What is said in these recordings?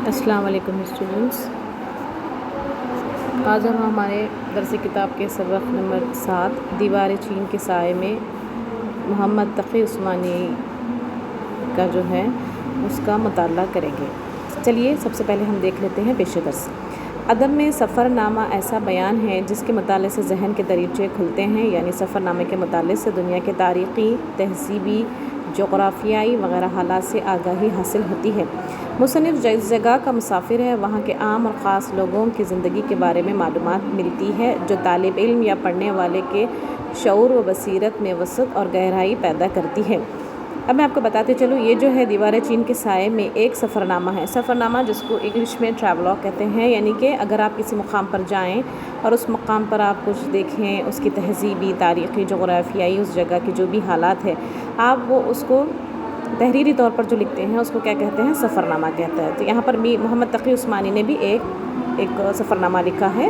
السلام علیکم اسٹوڈنٹس، آج ہم ہمارے درس کتاب کے سبق نمبر 7 دیوار چین کے سائے میں محمد تقی عثمانی کا جو ہے اس کا مطالعہ کریں گے۔ چلیے سب سے پہلے ہم دیکھ لیتے ہیں پیش درس۔ ادب میں سفر نامہ ایسا بیان ہے جس کے مطالعے سے ذہن کے دریچے کھلتے ہیں، یعنی سفر نامے کے مطالعے سے دنیا کے تاریخی، تہذیبی، جغرافیائی وغیرہ حالات سے آگاہی حاصل ہوتی ہے۔ مصنف جس جگہ کا مسافر ہے وہاں کے عام اور خاص لوگوں کی زندگی کے بارے میں معلومات ملتی ہے، جو طالب علم یا پڑھنے والے کے شعور و بصیرت میں وسعت اور گہرائی پیدا کرتی ہے۔ اب میں آپ کو بتاتے چلوں، یہ جو ہے دیوار چین کے سائے میں ایک سفر نامہ ہے۔ سفر نامہ جس کو انگلش میں ٹریولاگ کہتے ہیں، یعنی کہ اگر آپ کسی مقام پر جائیں اور اس مقام پر آپ کچھ دیکھیں، اس کی تہذیبی، تاریخی، جغرافیائی، اس جگہ کی جو بھی حالات ہے، آپ وہ اس کو تحریری طور پر جو لکھتے ہیں اس کو کیا کہتے ہیں؟ سفر نامہ کہتا ہے۔ تو یہاں پر محمد تقی عثمانی نے بھی ایک سفر نامہ لکھا ہے۔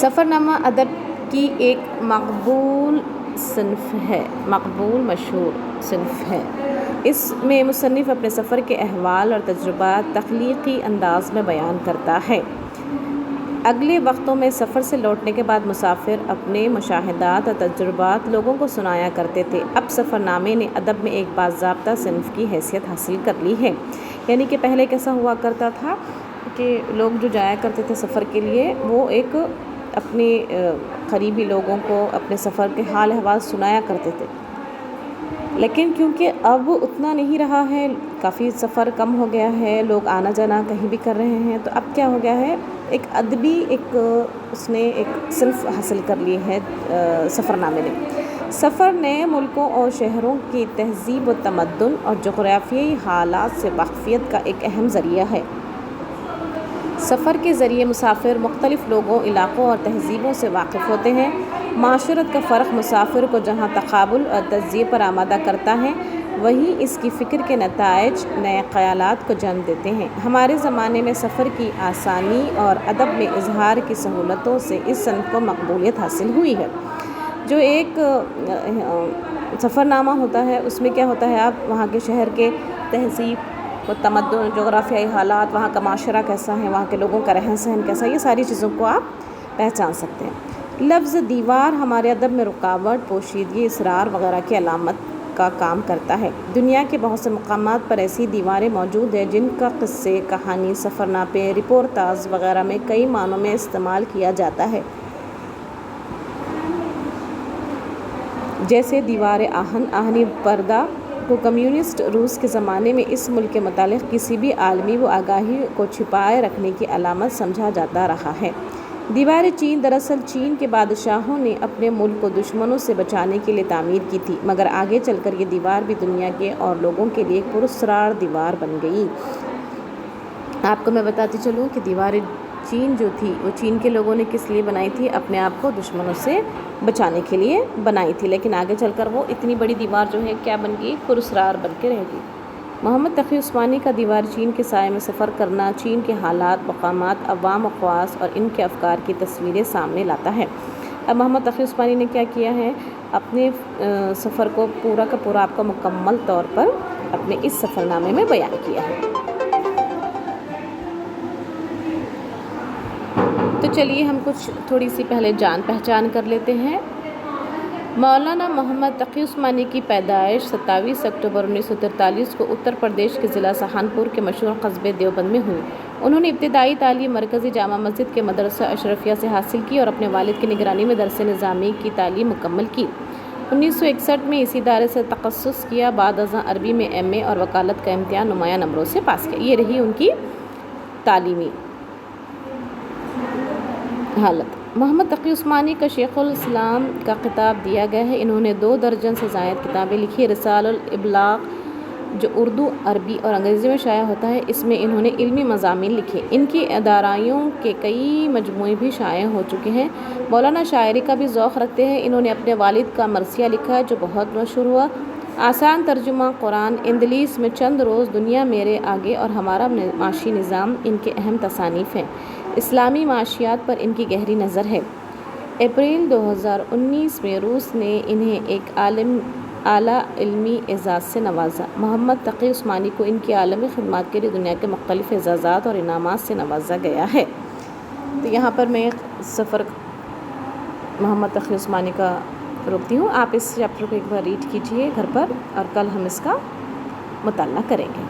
سفر نامہ ادب کی ایک مقبول صنف ہے، مقبول مشہور صنف ہے۔ اس میں مصنف اپنے سفر کے احوال اور تجربات تخلیقی انداز میں بیان کرتا ہے۔ اگلے وقتوں میں سفر سے لوٹنے کے بعد مسافر اپنے مشاہدات اور تجربات لوگوں کو سنایا کرتے تھے۔ اب سفر نامے نے ادب میں ایک باضابطہ صنف کی حیثیت حاصل کر لی ہے، یعنی کہ پہلے کیسا ہوا کرتا تھا کہ لوگ جو جایا کرتے تھے سفر کے لیے، وہ ایک اپنے قریبی لوگوں کو اپنے سفر کے حال احوال سنایا کرتے تھے، لیکن کیونکہ اب اتنا نہیں رہا ہے، کافی سفر کم ہو گیا ہے، لوگ آنا جانا کہیں بھی کر رہے ہیں، تو اب کیا ہو گیا ہے، ایک ادبی اس نے ایک صنف حاصل کر لی ہے سفر نامے نے۔ سفر نئے ملکوں اور شہروں کی تہذیب و تمدن اور جغرافیائی حالات سے واقفیت کا ایک اہم ذریعہ ہے۔ سفر کے ذریعے مسافر مختلف لوگوں، علاقوں اور تہذیبوں سے واقف ہوتے ہیں۔ معاشرت کا فرق مسافر کو جہاں تقابل اور تجزیے پر آمادہ کرتا ہے، وہیں اس کی فکر کے نتائج نئے خیالات کو جنم دیتے ہیں۔ ہمارے زمانے میں سفر کی آسانی اور ادب میں اظہار کی سہولتوں سے اس صنف کو مقبولیت حاصل ہوئی ہے۔ جو ایک سفر نامہ ہوتا ہے اس میں کیا ہوتا ہے، آپ وہاں کے شہر کے تہذیب و تمدن، جغرافیائی حالات، وہاں کا معاشرہ کیسا ہے، وہاں کے لوگوں کا رہن سہن کیسا ہے، یہ ساری چیزوں کو آپ پہچان سکتے ہیں۔ لفظ دیوار ہمارے ادب میں رکاوٹ، پوشیدگی، اصرار وغیرہ کی علامت کا کام کرتا ہے۔ دنیا کے بہت سے مقامات پر ایسی دیواریں موجود ہیں جن کا قصے، کہانی، سفرنامے، رپورتاج وغیرہ میں کئی معنوں میں استعمال کیا جاتا ہے، جیسے دیوار آہن۔ آہنی پردہ کو کمیونسٹ روس کے زمانے میں اس ملک کے متعلق کسی بھی عالمی و آگاہی کو چھپائے رکھنے کی علامت سمجھا جاتا رہا ہے۔ دیوار چین دراصل چین کے بادشاہوں نے اپنے ملک کو دشمنوں سے بچانے کے لیے تعمیر کی تھی، مگر آگے چل کر یہ دیوار بھی دنیا کے اور لوگوں کے لیے ایک پراسرار دیوار بن گئی۔ آپ کو میں بتاتی چلوں کہ دیوار چین جو تھی وہ چین کے لوگوں نے کس لیے بنائی تھی؟ اپنے آپ کو دشمنوں سے بچانے کے لیے بنائی تھی، لیکن آگے چل کر وہ اتنی بڑی دیوار جو ہے کیا بن گئی؟ پراسرار بن کے رہ گئی۔ محمد تقی عثمانی کا دیوار چین کے سائے میں سفر کرنا چین کے حالات، مقامات، عوام و خواص اور ان کے افکار کی تصویریں سامنے لاتا ہے۔ اب محمد تقی عثمانی نے کیا کیا ہے، اپنے سفر کو پورا کا پورا آپ کو مکمل طور پر اپنے اس سفر نامے میں بیان کیا ہے۔ تو چلیے ہم کچھ تھوڑی سی پہلے جان پہچان کر لیتے ہیں۔ مولانا محمد تقی عثمانی کی پیدائش 27 اکتوبر 1943 کو اتر پردیش کے ضلع سہارنپور کے مشہور قصبے دیوبند میں ہوئی۔ انہوں نے ابتدائی تعلیم مرکزی جامع مسجد کے مدرسہ اشرفیہ سے حاصل کی اور اپنے والد کی نگرانی میں درس نظامی کی تعلیم مکمل کی۔ 1961 میں اسی ادارے سے تخصص کیا، بعد ازاں عربی میں MA اور وکالت کا امتحان نمایاں نمبروں سے پاس کیا۔ یہ رہی ان کی تعلیمی حالت۔ محمد تقی عثمانی کا شیخ الاسلام کا خطاب دیا گیا ہے۔ انہوں نے 2 درجن سے زائد کتابیں لکھی۔ رسالہ الابلاغ جو اردو، عربی اور انگریزی میں شائع ہوتا ہے، اس میں انہوں نے علمی مضامین لکھے۔ ان کی اداریوں کے کئی مجموعے بھی شائع ہو چکے ہیں۔ مولانا شاعری کا بھی ذوق رکھتے ہیں۔ انہوں نے اپنے والد کا مرثیہ لکھا ہے جو بہت مشہور ہوا۔ آسان ترجمہ قرآن، اندلیس میں چند روز، دنیا میرے آگے اور ہمارا معاشی نظام ان کے اہم تصانیف ہیں۔ اسلامی معاشیات پر ان کی گہری نظر ہے۔ اپریل 2019 میں روس نے انہیں ایک اعلیٰ علمی اعزاز سے نوازا۔ محمد تقی عثمانی کو ان کی عالمی خدمات کے لیے دنیا کے مختلف اعزازات اور انعامات سے نوازا گیا ہے۔ تو یہاں پر میں سفر محمد تقی عثمانی کا روکتی ہوں۔ آپ اس چیپٹر کو ایک بار ریڈ کیجئے گھر پر، اور کل ہم اس کا مطالعہ کریں گے۔